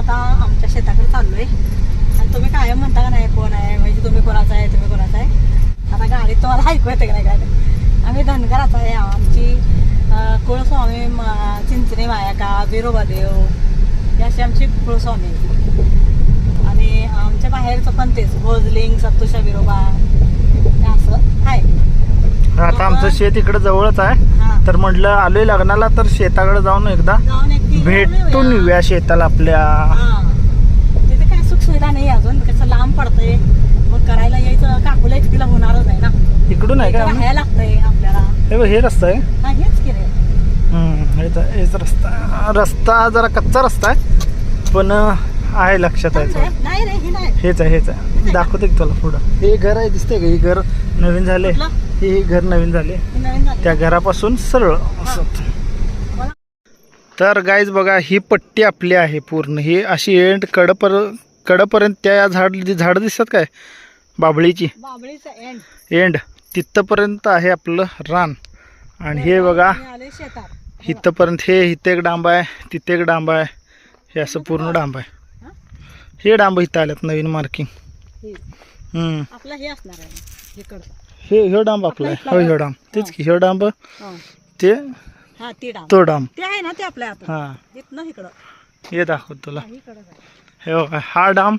आता आमच्या शेताकडे चाललोय आणि तुम्ही कायम म्हणता का नाही कोण आहे म्हणजे तुम्ही कोणाचा आहे तुम्ही कोणाचा आहे. आता गाडीत तुम्हाला ऐकू येते का नाही काय. आम्ही धनगराचा आहे. आमची कुळस्वामी चिंचणी मायाका बिरोबादेव ही अशी आमची कुळस्वामी आहे. आणि आमच्या बाहेरचं पण तेच भोजलिंग सत्तुशा बिरोबा हे असं आहे. आता आमचं शेत इकडे जवळच आहे तर म्हटलं आलोय लग्नाला तर शेताकडे जाऊन एकदा भेटून येऊया शेताला आपल्या. तिथे काय सुख सुविधा नाही अजून कसं लांब पडतंय मग करायला यायचं काकूला एकटीला होणारच आहे ना. इकडून आहे का राहायला लागतंय आपल्याला. हे रस्ता आहे. हा हेच की रे. हेच रस्ता जरा कच्चा रस्ता आहे पण आहे लक्षात आहे. नाही रे हे नाही हेच आहे दाखवते की तुला पुढं. हे घर आहे दिसतंय का. हे घर नवीन झाले. हे घर नवीन झाले त्या घरापासून सरळ असं. तर गाईज बघा ही पट्टी आपली आहे पूर्ण. ही अशी एंड कडपर्यंत त्या झाड दिसतात काय बाबळीची एंड तिथपर्यंत आहे आपलं रान. आणि हे बघा इथपर्यंत इथे एक डांब आहे तिथे एक डांब आहे. हे असं पूर्ण डांब आहे. हे डांब इथं आल्यात नवीन मार्किंग. आपला हे असणार आहे हे डांब आपला आहे. हो हे डांब तेच की. हे डांब ते तो डांब ते आहे ना ते आपल्या हा इथनं इकडं हे दाखवत तुला. हे बघा हा डांब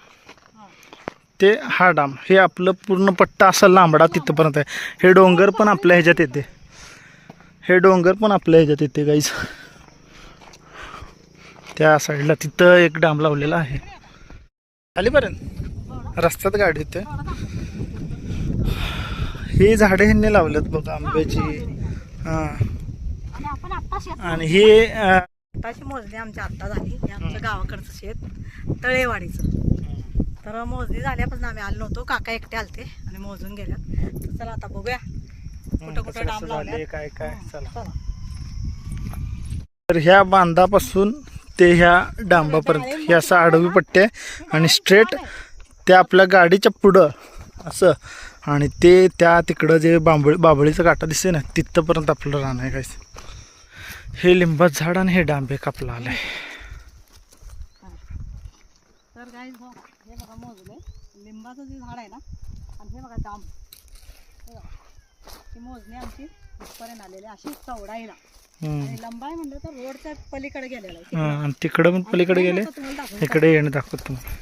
ते हा डांब हे आपलं पूर्ण पट्टा असा लांबडा तिथपर्यंत आहे. हे डोंगर पण आपल्या ह्याच्यात येते. हे डोंगर पण आपल्या ह्याच्यात येते गाईज. त्या साईडला तिथं एक डांब लावलेला आहे. खालीपर्यंत रस्त्यात गाडी येते. ही झाडे ह्यांनी लावलेत बघा आंब्याची. आणि हे आताची मोजणी आमच्या आत्ता झाली. हे आमचं गावाकडचं शेत तळेवाडीचं. तर मोजणी झाल्यापासून आम्ही आलो नव्हतो. काका एकटे आलते आणि मोजून गेल्या. तर चला आता बघूया कुठं कुठं डांब लावले काय काय. चला तर ह्या बांधापासून ते ह्या डांबापर्यंत हे असं आडवी पट्टी आहे आणि स्ट्रेट त्या आपल्या गाडीच्या पुढं असं. आणि ते त्या तिकडं जे बाबळीचं काटा दिसते ना तिथपर्यंत आपलं रान आहे काय. हे लिंबाचं झाड आणि हे डांबे कापला आलंय. तर काय हे बघा मोजले लिंबाचं जे झाड आहे ना आणि हे बघा डांब ही मोजणी आमची इथपर्यंत आलेली अशी चौडाईला. आणि लंबाई म्हणलं तर रोडच्या पलीकडे गेलेला आहे. आणि तिकडं पण पलीकडे गेले. इकडे येणं दाखवत तुम्हाला.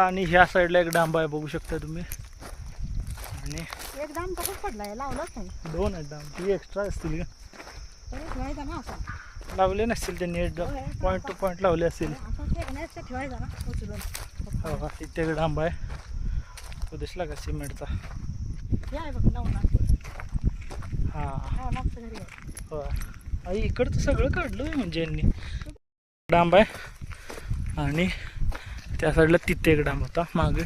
आणि ह्या साईडला एक डांब आहे बघू शकता तुम्ही. आणि एक डांब तसंच पडलाय लावलाच नाही. दोन आहेत डांब. ती एक्स्ट्रा असतील का ठेवायचा ना असा लावले नसतील त्यांनी. पॉईंट टू पॉईंट लावले असतील. ठेवायचा ना उचलून. हो इथे एक डांब आहे तो दिसला का सिमेंटचा. आहे बघ नवनाथ. हां हो इकडचं सगळं काढलं म्हणजे यांनी. डांब आहे आणि त्या साईडला तिथे एक डांब होता मागे.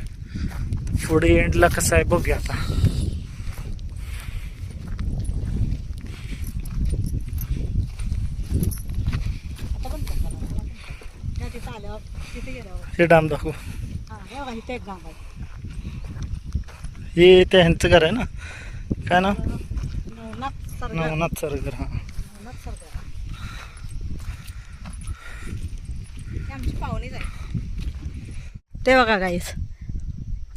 पुढे एंडला कसं आहे बघूया आता. हे डांब दाखवू. हे त्या ह्यांचं घर आहे ना काय ना नवनाथ सरगर. हा ते बघा गाईस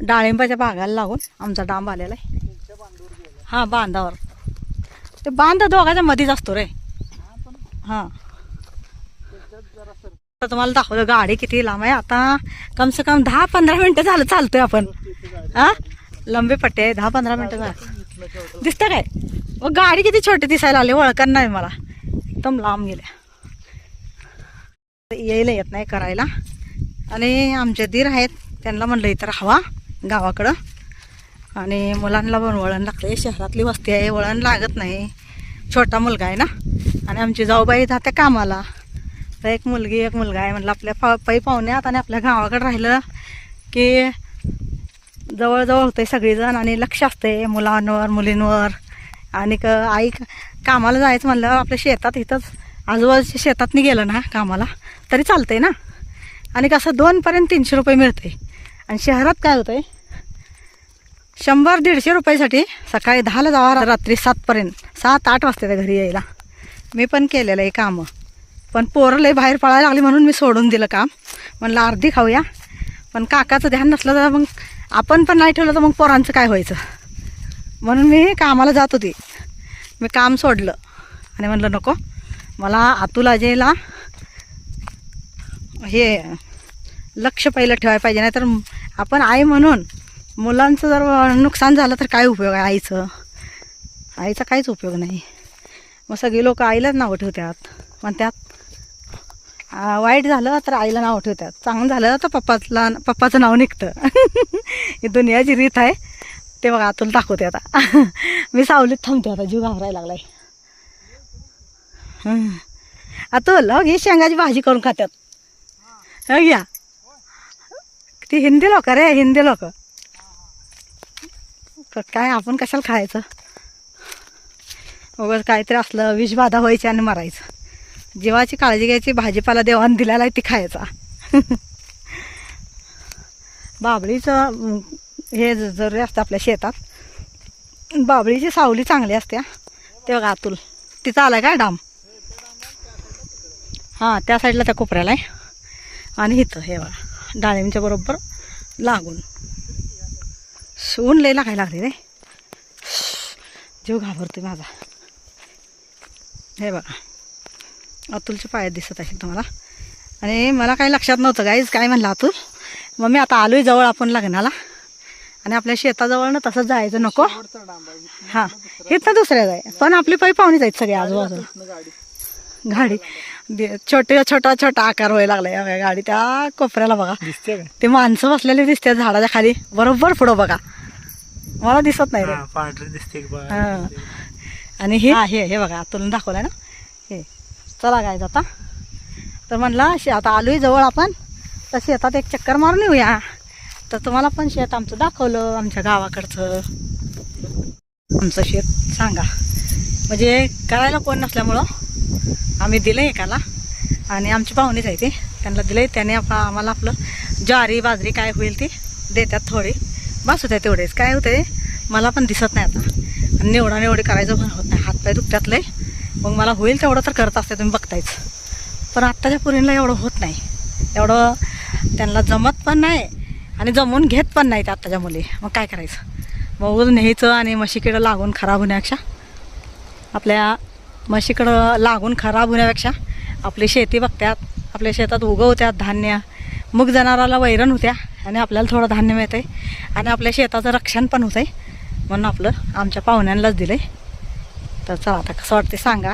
डाळिंबाच्या बागाला लागून आमचा डांब आलेला आहे. हा बांधावर ते बांध दोघांच्या मध्येच असतो रे. हा तुम्हाला दाखवलं गाडी किती लांब आहे. आता कम से कम 10-15 मिनिटं झालं चालतोय आपण. हा लंबी पट्टी आहे. 10-15 मिनिटं झालं दिसतं काय. मग गाडी किती छोटी दिसायला आली ओळखण नाही मला. एकदम लांब गेल्या. यायला येत नाही करायला. आणि आमचे दीर आहेत त्यांना म्हणलं इथं राहावा गावाकडं. आणि मुलांना पण वळण लागतं. शहरातली वस्ती आहे वळण लागत नाही. छोटा मुलगा आहे ना आणि आमची जाऊबाई जाते कामाला. तर एक मुलगी एक मुलगा आहे. म्हणलं आपल्या पै पाहुण्यात आणि आपल्या गावाकडे राहिलं की जवळजवळ होते सगळीजण आणि लक्ष असते मुलांवर मुलींवर. आणि आई कामाला जायचं म्हणलं आपल्या शेतात इथंच आजूबाजूच्या शेतातनी गेलं ना कामाला तरी चालतंय ना. आणि कसं 2पर्यंत 300 रुपये मिळते. आणि शहरात काय होतंय 100-150 रुपयासाठी सकाळी 10ला जावा रात्री 7पर्यंत 7-8 वाजता घरी यायला. मी पण केलेलं आहे कामं पण पोरं लय बाहेर पळायला लागली म्हणून मी सोडून दिलं काम. म्हणलं अर्धी खाऊया, पण काकाचं ध्यान नसलं तर मग आपण पण नाही ठेवलं तर मग पोरांचं काय व्हायचं, म्हणून मी कामाला जात होती. मी काम सोडलं आणि म्हणलं नको, मला अतुल अजयला हे लक्ष पहिलं ठेवायला पाहिजे, नाही तर आपण आई म्हणून मुलांचं जर नुकसान झालं तर काय उपयोग आहे आईचा काहीच उपयोग नाही. मग सगळी लोक आईलाच नावं ठेवतात, म्हणतात वाईट झालं तर आईला नाव ठेवतात, चांगलं झालं तर पप्पाचं नाव निघतं. ही दुनियाची रीत आहे. ते बघा अतुल दाखवते आता. मी सावलीत थांबते आता, जीव घाबरायला लागलाय. अतुल हो घे, शेंगाची भाजी करून खात्यात. हो घ्या, ती हिंदी लोक रे, हिंदी लोक. काय आपण कशाला खायचं, उगाच काहीतरी असलं विषबाधा व्हायची आणि मरायचं. जीवाची काळजी घ्यायची, भाजीपाला देवान दिलेला आहे ती खायचा. बाबळीचं हे जरुरी असतं आपल्या शेतात. बाबळीची सावली चांगली असते. ते बघा अतुल तिथं आलाय काय डाम, हां त्या साईडला त्या कोपऱ्याला आहे. आणि इथं हे बघा डाळिंबच्या बरोबर लागून ऊन लई लागायला लागले रे, जीव घाबरतोय माझा. हे बघा अतुलचे पाय दिसत असेल तुम्हाला. आणि मला काही लक्षात नव्हतं गाईज, काय म्हणलं अतुल. मग मी आता आलोय जवळ आपण लग्नाला, आणि आपल्या शेताजवळनं तसंच जायचं नको. हां इथं दुसऱ्या जाय, पण आपली पायी पाहुणे जायचं सगळे आजूबाजूला. गाडी छोटा आकार व्हायला लागला या गाडी. त्या कोपऱ्याला बघा ते माणसं बसलेले दिसते झाडाच्या खाली, बरोबर पुढं बघा. मला दिसत नाही रे दिसते. हां आणि हे बघा अतुलून दाखवलंय ना हे. चला काय आता, तर म्हणला आता आलोय जवळ आपण, तर शेतात एक चक्कर मारून येऊया. तर तुम्हाला पण शेत आमचं दाखवलं, आमच्या गावाकडचं आमचं शेत सांगा. म्हणजे करायला कोण नसल्यामुळं आम्ही दिलं एकाला, आणि आमची पाहुणीच आहे ते, त्यांना दिलं. त्याने आम्हाला आपलं ज्वारी बाजरी काय होईल ती देतात थोडी, बस होत्या तेवढेच. काय होते मला पण दिसत नाही आता, आणि निवडी करायचं पण होत नाही, हातपाय दुखतात लय. मग मला होईल तेवढं तर करत असते, तुम्ही बघतायच. पण आत्ताच्या पुरीला एवढं होत नाही, एवढं त्यांना जमत पण नाही आणि जमून घेत पण नाही ते आत्ताच्या मुली. मग काय करायचं, मग न्यायचं आणि म्हशीकडं लागून खराब होण्यापेक्षा, आपल्या म्हशीकडं लागून खराब होण्यापेक्षा आपली शेती बघतात, आपल्या शेतात उगवत्यात धान्य, मग जनावराला वैरण होत्या आणि आपल्याला थोडं धान्य मिळतं आहे, आणि आपल्या शेताचं रक्षण पण होतं आहे. म्हणून आपलं आमच्या पाहुण्यांनाच दिलं आहे. तर चला आता कसं वाटते सांगा.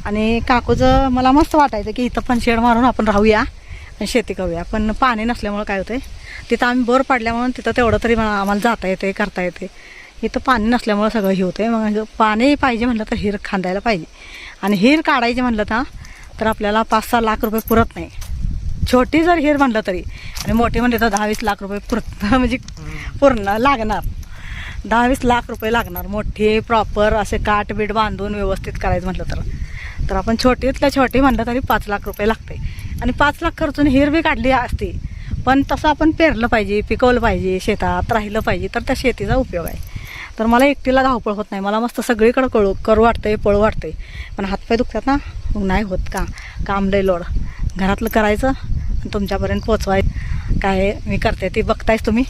आणि काकूचं मला मस्त वाटायचं की इथं पण शेड मारून आपण राहूया आणि शेती करूया, पण पाणी नसल्यामुळं काय होतं आहे, तिथं आम्ही बोर पाडल्यामुळं तिथं तेवढं तरी आम्हाला जाता येते करता येते. इथं पाणी नसल्यामुळं सगळं हे होतं आहे. मग पाणी पाहिजे म्हटलं तर हिर खांदायला पाहिजे, आणि हिर काढायची म्हटलं तर आपल्याला 5-6 लाख रुपये पुरत नाही. छोटी जर हिर म्हटलं तरी, आणि मोठी म्हणले तर 10-20 लाख रुपये पुरत, म्हणजे पूर्ण लागणार 10-20 लाख रुपये लागणार. मोठी प्रॉपर असे काठ बीट बांधून व्यवस्थित करायचं म्हटलं तर आपण छोटीतल्या छोटी म्हटलं तरी 5 लाख रुपये लागते. आणि 5 लाख खर्चून हिर बी काढली असते, पण तसं आपण पेरलं पाहिजे, पिकवलं पाहिजे, शेतात राहिलं पाहिजे, तर त्या शेतीचा उपयोग आहे. तर मला एकटीला धावपळ होत नाही, मला मस्त सगळीकडं करू वाटतंय, पळू वाटतंय, पण हातपाय दुखतात ना, मग नाही होत काम लय लोड. घरातलं करायचं आणि तुमच्यापर्यंत पोचवायचं. काय मी करते ते बघतायच तुम्ही,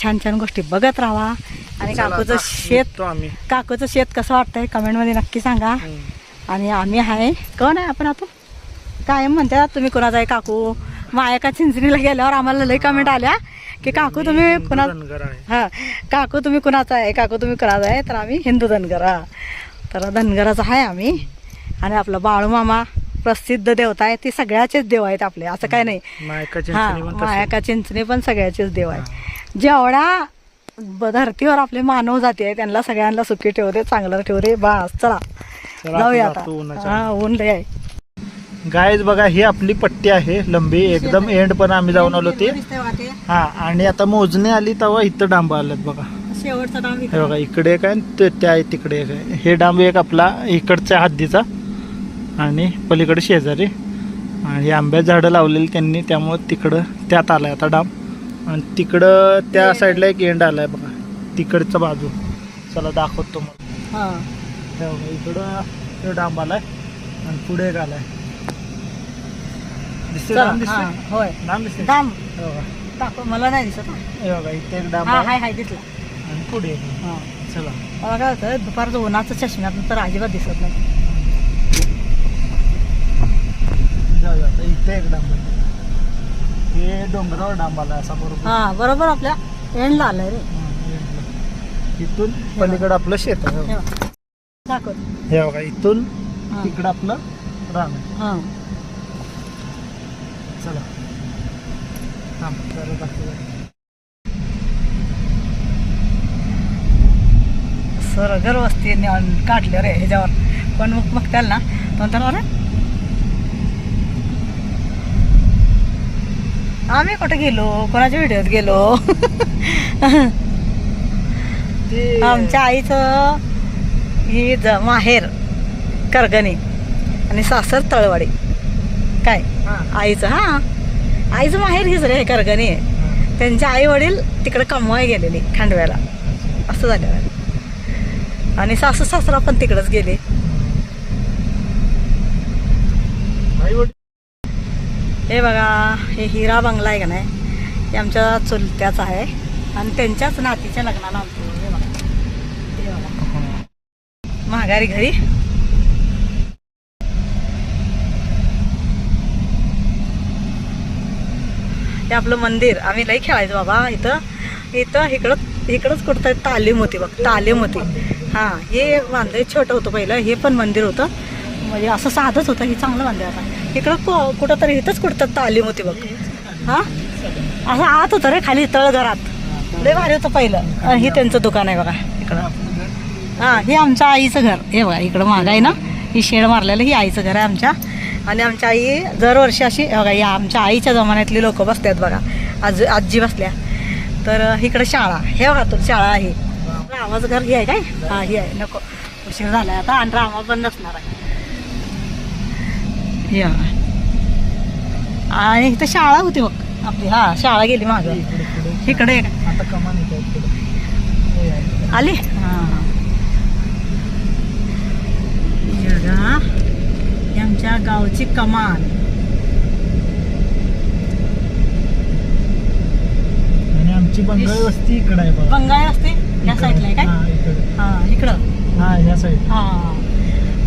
छान छान गोष्टी बघत राहा. आणि काकूचं शेत कसं वाटतंय कमेंटमध्ये नक्की सांगा. आणि आम्ही आहे कोण आहे आपण, आता कायम म्हणतात तुम्ही कुणाचा आहे काकू. मायाका चिंचणीला गेल्यावर आम्हाला लई कमेंट आल्या की काकू तुम्ही कुणा, हां काकू तुम्ही कुणाचा आहे, काकू तुम्ही कुणाचा आहे. तर आम्ही हिंदू धनगर, तर धनगराचा आहे आम्ही. आणि आपलं बाळूमामा प्रसिद्ध देवता आहे, ती सगळ्याचेच देव आहेत आपले, असं काय नाही. हां मायाका चिंचणी पण सगळ्याचेच देव आहे. जेवढा धरतीवर आपले मानव जाती आहे त्यांना सगळ्यांना सुखी ठेवते, चांगलं ठेवते. बस चला जाऊया आता, हां ऊन लय आहे. गाईज बघा ही आपली पट्टी आहे लंबी एकदम, एंड पण आम्ही जाऊन आलो ते. हां आणि आता मोजणी आली तेव्हा इथं डांब आलेत बघा, शेवटचा डांब हे बघा इकडे काय त्या तिकडे काय. हे डांब एक आपला इकडच्या हद्दीचा आणि पलीकडे शेजारी, आणि आंब्याची झाडं लावलेली त्यांनी, त्यामुळं तिकडं त्यात आलाय आता डांब. आणि तिकडं त्या साईडला एक एंड आलाय बघा, तिकडचा बाजू. चला दाखवतो मग. हां इकडं डांब आलाय आणि पुढे एक आलाय. दिसते चला, डाम दिसते हा, होय डाम दिसते डाम हे बघा दाखव मला नाही दिसत हे बघा इथे एक डाम हा आहे हाय दिसला आणि पुढे हा चला मला काय होतं दुपारचं उन्हाचं चष्म्यातून तर अजिबात दिसत नाही जाऊया आता इथे एक डांब आहे. हे डोंगरावर डांब आला असा बरोबर हा बरोबर आपल्या एंडला आलंय रे इथून पलीकडे आपलं शेत आहे हे बघ. दाखव हे बघा इथून हा. तिकडं आपलं रान आहे हा चला थांब जरा दाखवूया. सरगर वस्ती काढले रे ह्याच्यावर पण मग बघताल ना म्हणतात अरे आम्ही कुठे गेलो कोणाच्या व्हिडिओत गेलो ते आमच्या आईचं ही माहेर करगणी आणि सासर तळवाडी काय हा. आईचं हा आईचं माहेर हीच रे करगणी आहे त्यांचे आई वडील तिकडे कमवाय गेलेले खांडव्याला असं झालेलं आहे आणि सासू सासरा पण तिकडंच गेले आई-वडील हे बघा हे हिरा बंगला आहे का नाही हे आमच्या चुलत्याचा आहे आणि त्यांच्याच नातीच्या लग्नाला आमचं हे बघा माघारी घरी हे आपलं मंदिर आम्ही लई खेळायचो बाबा इकडंच कुठं तालीम होती बघ तालीम होती हां हे बांधलं छोटं होतं पहिलं हे पण मंदिर होतं म्हणजे असं साधंच होतं हे चांगलं बांधलं आता इकडं कुठं तरी इथंच कुठं तालीम होती बघ हां असं आत होतं रे खाली तळघरात लय भारी होतं पहिलं हे त्यांचं दुकान आहे बघा इकडं हां हे आमच्या आईचं घर हे बघा इकडं मागं आहे ना ही शेड मारलेलं ही आईचं घर आहे आमच्या आणि आमच्या आई दरवर्षी अशी बघा या आमच्या आईच्या जमान्यातली लोक बसतात बघा आजी बसल्या तर इकडं शाळा हे बघा तो शाळा आहे रामाचं घर हे आहे काय हां हे आहे नको उशीर झाला आता आणि रामा पण नसणार आहे हे आणि इथं शाळा होती बघ आपली हा शाळा गेली मागं इकडे आता कमान येते इकडे आली हां आमच्या गावची कमान आणि आमची बंगाळी वस्ती इकडे आहे बघा बंगाळी असते या साईडला आहे काय हा इकडे हां इकडं हा ह्या साईड हां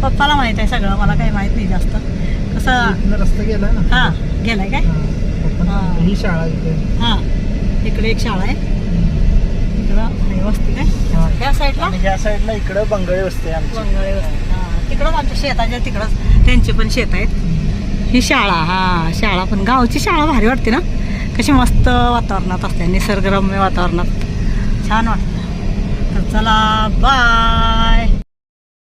पप्पाला माहित आहे सगळं मला काही माहित नाही जास्त कसं इथनं रस्ता गेलाय ना हां गेलाय काय हा. ही शाळा इथे हां इकडे एक शाळा आहे इकडं आहे वस्ती काय ह्या साईडला आणि ह्या साईडला इकडं बंगाळी वस्ती आहे आमची बंगाळी वस्ती हां तिकडंच आमच्या शेताच्या तिकडंच त्यांचे पण शेत आहेत ही शाळा हां शाळा पण गावची शाळा भारी वाटते ना कशी मस्त वातावरणात असते निसर्गरम्य वातावरणात छान वाटतं तर चला बाय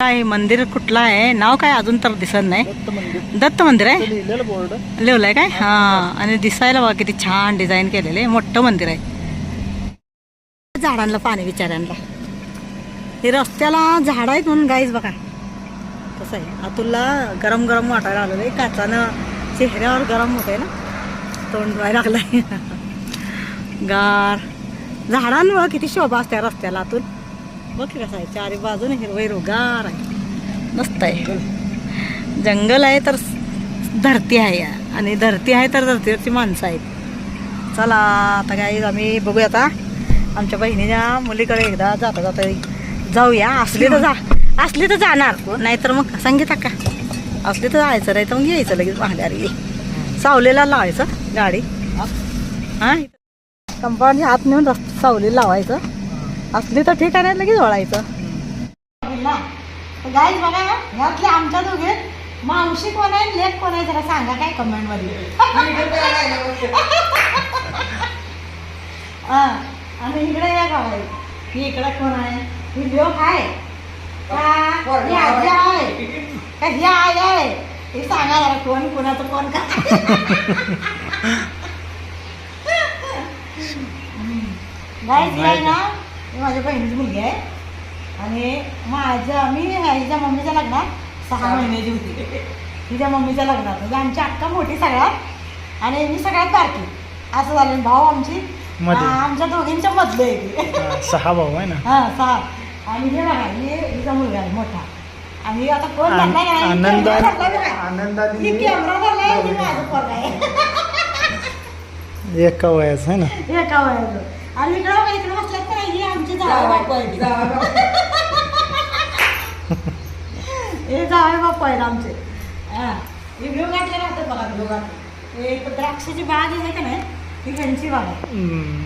काय मंदिर कुठलं आहे नाव काय अजून तर दिसत नाही दत्त मंदिर दत्त मंदिर आहे लिहिलेलं बोर्ड लिहिलंय काय हां आणि दिसायला बघा किती छान डिझाईन केलेलं आहे मोठं मंदिर आहे झाडांना पाणी विचारांना हे रस्त्याला झाड आहेत म्हणून गाईच बघा कसं आहे अतुलला गरम गरम वाटायला आलेलं आहे काचानं चेहऱ्यावर गरम होत आहे ना तोंड धुवायला लागलंय गार झाडांमुळं किती शोभा असते रस्त्याला अतुल बघ कसं आहे चारी बाजूने हिरवगार आहे मस्त आहे जंगल आहे तर धरती आहे आणि धरती आहे तर धरतीवरची माणसं आहेत चला आता काय आम्ही बघूया आता आमच्या बहिणीच्या मुलीकडे एकदा जाता जाऊया असली तर जाणार नाहीतर मग संगीता का असली तर जायचं नाही तर मग यायचं लगेच भांड्यारी सावलीला लावायचं गाडी हां कंपाऊंडच्या आत नेऊन सावलीला लावायचं असली तर ठीक आहे लगेच वळायचं गाईज बघा ह्यातले आमच्या दोघे मावशी कोण आहे लेख कोण आहे जरा सांगा काय कमेंट मध्ये आणि इकडे या गाव आहे ही इकडे कोण आहे ही लोक आहे ही आजी आहे का ही आई आहे हे सांगा जरा कोण कोणाचं कोण का गाईज आहे ना ही माझ्या बहिणीची मुलगी आहे आणि मी हिच्या मम्मीच्या लग्नात 6 महिन्याची होती हिच्या मम्मीच्या लग्नात म्हणजे आमची अक्का मोठी सगळ्यात आणि मी सगळ्यात बारकी असं झालं भाऊ आमची आमच्या दोघींच्या मधलं आहे 6 भाऊ आहे ना हां 6 आणि हे बघा हिचा मुलगा आहे मोठा आणि आता कोण आनंदाने कॅमेरा धरलाय माझं पोरगा आहे एका वयाचं आहे ना. एका वयाचं. आणि इकडं बसल्यात का नाही, ही आमची जावई बापू आहे. हे जावई बापू आहेत आमचे. हां, हे घेऊ घातले राहतात बघा, घेऊ घातले. एक द्राक्षाची बाग आहे का नाही, ती ह्यांची बाग आहे.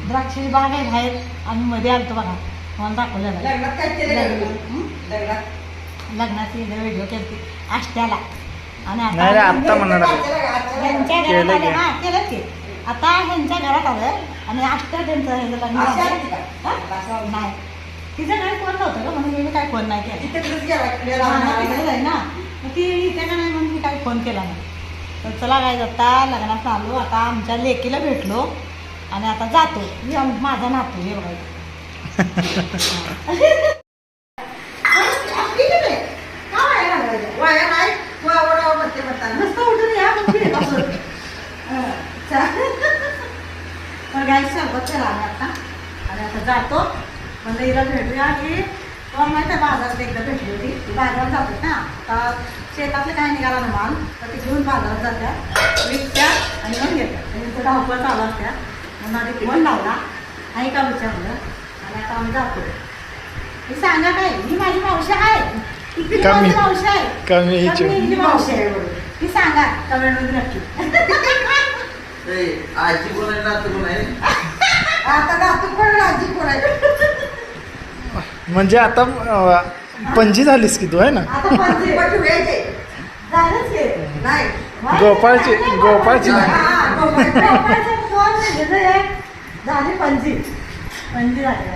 द्राक्षाची बाग आहे बाहेर. आम्ही मध्ये आलतो बघा, मला दाखवलेलं लग्नाची व्हिडिओ केली आष्ट्याला. आणि नाही आत्ता म्हणणार ह्यांच्या घरात आलं. हां, केलं की आता ह्यांच्या घरात आलं आणि आष्ट्या त्यांचं हे लग्न नाही. तिचं काय फोन नव्हतं का, म्हणून मी काय फोन नाही केला. तिकडे आहे ना, मग ती इथे का नाही म्हणून मी काय फोन केला नाही. तर चला काय आता लग्नात आलो. आता आमच्या लेकीला भेटलो आणि आता जातो. मी माझा नातू हे बघायचं. तर गाय सरबत केला आम्ही आता. आणि आता जातो म्हणजे हिला भेटूया की तुम्हाला माहिती आहे बाजारात एकदा भेटली होती. ती बाजारात जातात ना, आता शेतातलं काय निघाला ना माल तर ते घेऊन बाजारात जात्या, विकत्या आणि मग घेतात. त्यांचं धावपळ चालू असत्या. म्हणून आधी फोन लावला आणि का विचारलं आणि आता आम्ही जातो. मी सांगा काय, ही माझी मावशी आहे. ती माझी मावशी आहे. ही मावशी आहे बरोबर. ती सांगा कमेंटमध्ये नक्की. आजी कोण आहे नातू कोण आहे? आता नातू कोण आजी कोण आहे? म्हणजे आता पणजी झालीस की तू आहे ना. आता पंजी झालंच की नाही. गोपाळची गोपाळची नाही. झाली पंजी. पंजी झाली.